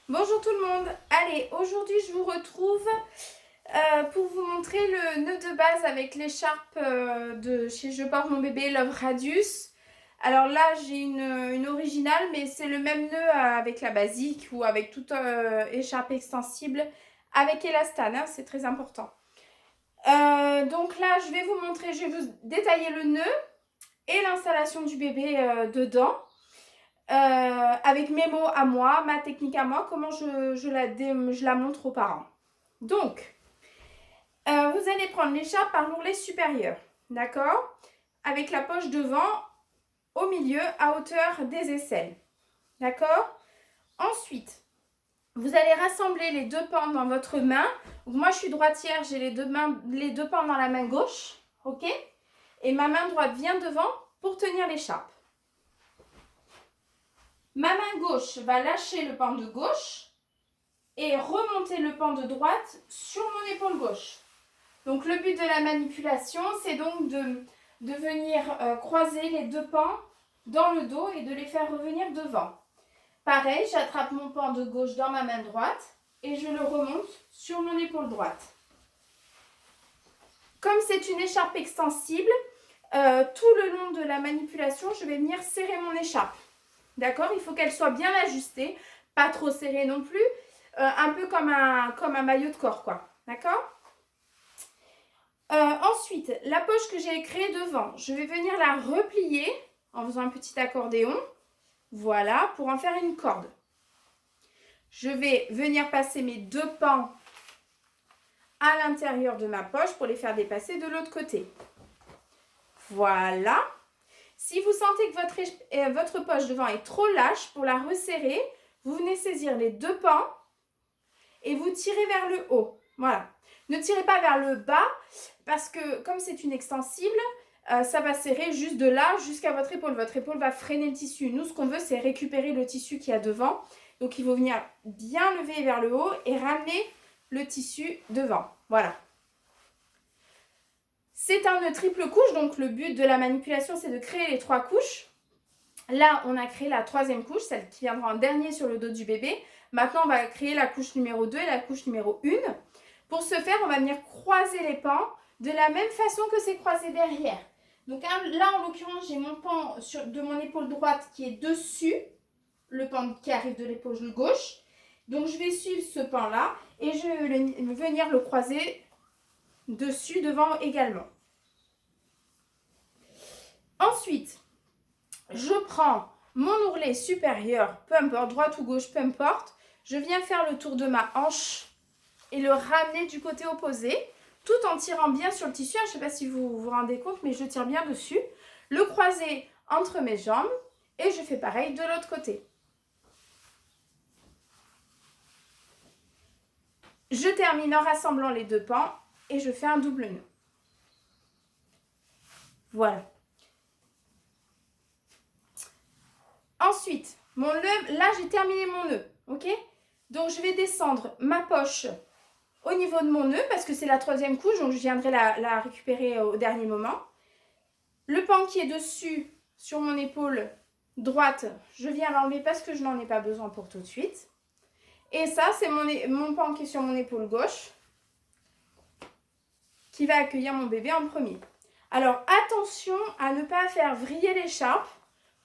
Bonjour tout le monde. Allez, aujourd'hui je vous retrouve pour vous montrer le nœud de base avec l'écharpe de chez Je porte mon bébé Love Radius. Alors là j'ai une originale, mais c'est le même nœud avec la basique ou avec toute écharpe extensible avec élastane, hein, c'est très important. Donc là je vais vous montrer, je vais vous détailler le nœud et l'installation du bébé dedans. Avec mes mots à moi, ma technique à moi, comment je la montre aux parents. Donc, vous allez prendre l'écharpe par l'ourlet supérieur, d'accord? Avec la poche devant au milieu à hauteur des aisselles, d'accord? Ensuite, vous allez rassembler les deux pans dans votre main. Donc, moi, je suis droitière, j'ai les deux pans dans la main gauche, ok? Et ma main droite vient devant pour tenir l'écharpe. Ma main gauche va lâcher le pan de gauche et remonter le pan de droite sur mon épaule gauche. Donc le but de la manipulation, c'est donc de venir croiser les deux pans dans le dos et de les faire revenir devant. Pareil, j'attrape mon pan de gauche dans ma main droite et je le remonte sur mon épaule droite. Comme c'est une écharpe extensible, tout le long de la manipulation, je vais venir serrer mon écharpe. D'accord? Il faut qu'elle soit bien ajustée, pas trop serrée non plus, un peu comme un maillot de corps, quoi. D'accord? Ensuite, la poche que j'ai créée devant, je vais venir la replier en faisant un petit accordéon. Voilà, pour en faire une corde. Je vais venir passer mes deux pans à l'intérieur de ma poche pour les faire dépasser de l'autre côté. Voilà. Si vous sentez que votre poche devant est trop lâche, pour la resserrer, vous venez saisir les deux pans et vous tirez vers le haut. Voilà. Ne tirez pas vers le bas parce que comme c'est une extensible, ça va serrer juste de là jusqu'à votre épaule. Votre épaule va freiner le tissu. Nous, ce qu'on veut, c'est récupérer le tissu qu'il y a devant. Donc, il faut venir bien lever vers le haut et ramener le tissu devant. Voilà. C'est un nœud triple couche, donc le but de la manipulation, c'est de créer les 3 couches. Là, on a créé la 3e couche, celle qui viendra en dernier sur le dos du bébé. Maintenant, on va créer la couche numéro 2 et la couche numéro 1. Pour ce faire, on va venir croiser les pans de la même façon que c'est croisé derrière. Donc là, en l'occurrence, j'ai mon pan de mon épaule droite qui est dessus, le pan qui arrive de l'épaule gauche. Donc, je vais suivre ce pan-là et je vais venir le croiser dessus, devant également. Ensuite, je prends mon ourlet supérieur, peu importe, droite ou gauche, peu importe. Je viens faire le tour de ma hanche et le ramener du côté opposé, tout en tirant bien sur le tissu. Je ne sais pas si vous vous rendez compte, mais je tire bien dessus. Le croiser entre mes jambes et je fais pareil de l'autre côté. Je termine en rassemblant les deux pans et je fais un double nœud. Voilà. Ensuite, mon nœud, là j'ai terminé mon nœud, ok? Donc je vais descendre ma poche au niveau de mon nœud parce que c'est la 3e couche, donc je viendrai la récupérer au dernier moment. Le pan qui est dessus sur mon épaule droite, je viens l'enlever parce que je n'en ai pas besoin pour tout de suite. Et ça, c'est mon pan qui est sur mon épaule gauche qui va accueillir mon bébé en premier. Alors attention à ne pas faire vriller l'écharpe.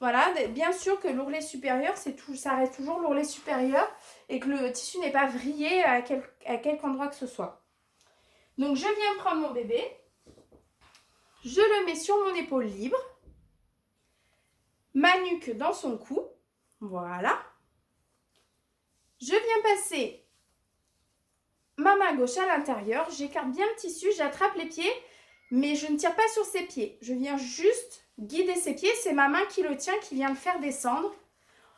Voilà, bien sûr que l'ourlet supérieur, ça reste toujours l'ourlet supérieur et que le tissu n'est pas vrillé à quelque endroit que ce soit. Donc, je viens prendre mon bébé, je le mets sur mon épaule libre, ma nuque dans son cou, voilà. Je viens passer ma main gauche à l'intérieur, j'écarte bien le tissu, j'attrape les pieds, mais je ne tire pas sur ses pieds. Je viens juste guider ses pieds, c'est ma main qui le tient, qui vient le faire descendre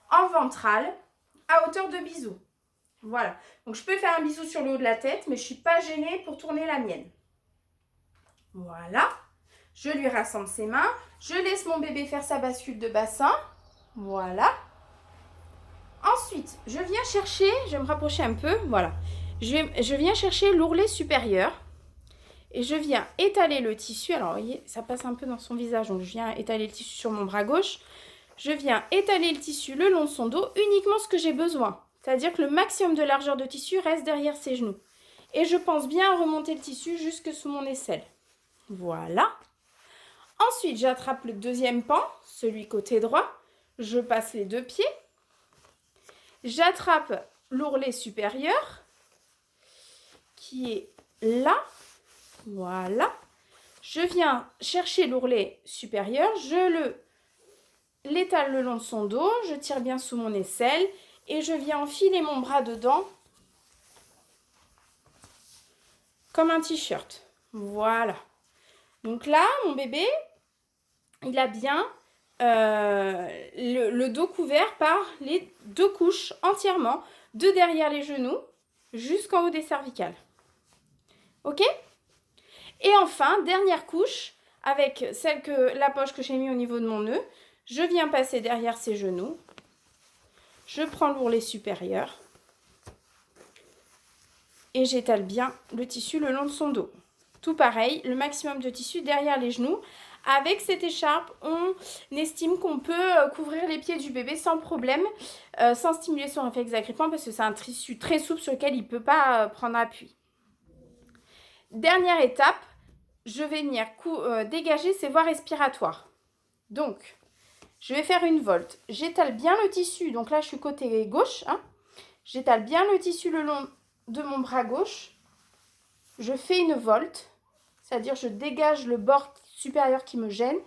en ventral à hauteur de bisou. Voilà, donc je peux faire un bisou sur le haut de la tête, mais je ne suis pas gênée pour tourner la mienne. Voilà, je lui rassemble ses mains, je laisse mon bébé faire sa bascule de bassin. Voilà. Ensuite, je viens chercher, je vais me rapprocher un peu, voilà. Je viens chercher l'ourlet supérieur. Et je viens étaler le tissu. Alors, vous voyez, ça passe un peu dans son visage. Donc, je viens étaler le tissu sur mon bras gauche. Je viens étaler le tissu le long de son dos, uniquement ce que j'ai besoin. C'est-à-dire que le maximum de largeur de tissu reste derrière ses genoux. Et je pense bien remonter le tissu jusque sous mon aisselle. Voilà. Ensuite, j'attrape le deuxième pan, celui côté droit. Je passe les deux pieds. J'attrape l'ourlet supérieur qui est là. Voilà. Je viens chercher l'ourlet supérieur. Je l'étale le long de son dos. Je tire bien sous mon aisselle. Et je viens enfiler mon bras dedans comme un t-shirt. Voilà. Donc là, mon bébé, il a bien le dos couvert par les deux couches entièrement, de derrière les genoux jusqu'en haut des cervicales. Ok? Et enfin, dernière couche, avec la poche que j'ai mis au niveau de mon nœud, je viens passer derrière ses genoux. Je prends l'ourlet supérieur et j'étale bien le tissu le long de son dos. Tout pareil, le maximum de tissu derrière les genoux. Avec cette écharpe, on estime qu'on peut couvrir les pieds du bébé sans problème, sans stimuler son réflexe agrippant, parce que c'est un tissu très souple sur lequel il ne peut pas prendre appui. Dernière étape, je vais venir dégager ses voies respiratoires. Donc, je vais faire une volte. J'étale bien le tissu, donc là je suis côté gauche. Hein. J'étale bien le tissu le long de mon bras gauche. Je fais une volte, c'est-à-dire je dégage le bord supérieur qui me gêne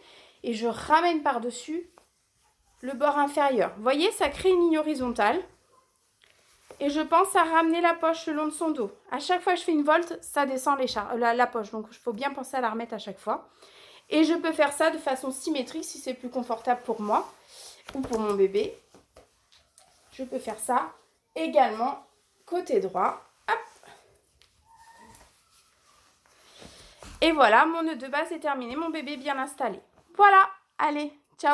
et je ramène par-dessus le bord inférieur. Vous voyez, ça crée une ligne horizontale. Et je pense à ramener la poche le long de son dos. À chaque fois que je fais une volte, ça descend la poche. Donc, il faut bien penser à la remettre à chaque fois. Et je peux faire ça de façon symétrique si c'est plus confortable pour moi ou pour mon bébé. Je peux faire ça également côté droit. Hop. Et voilà, mon nœud de base est terminé. Mon bébé bien installé. Voilà, allez, ciao!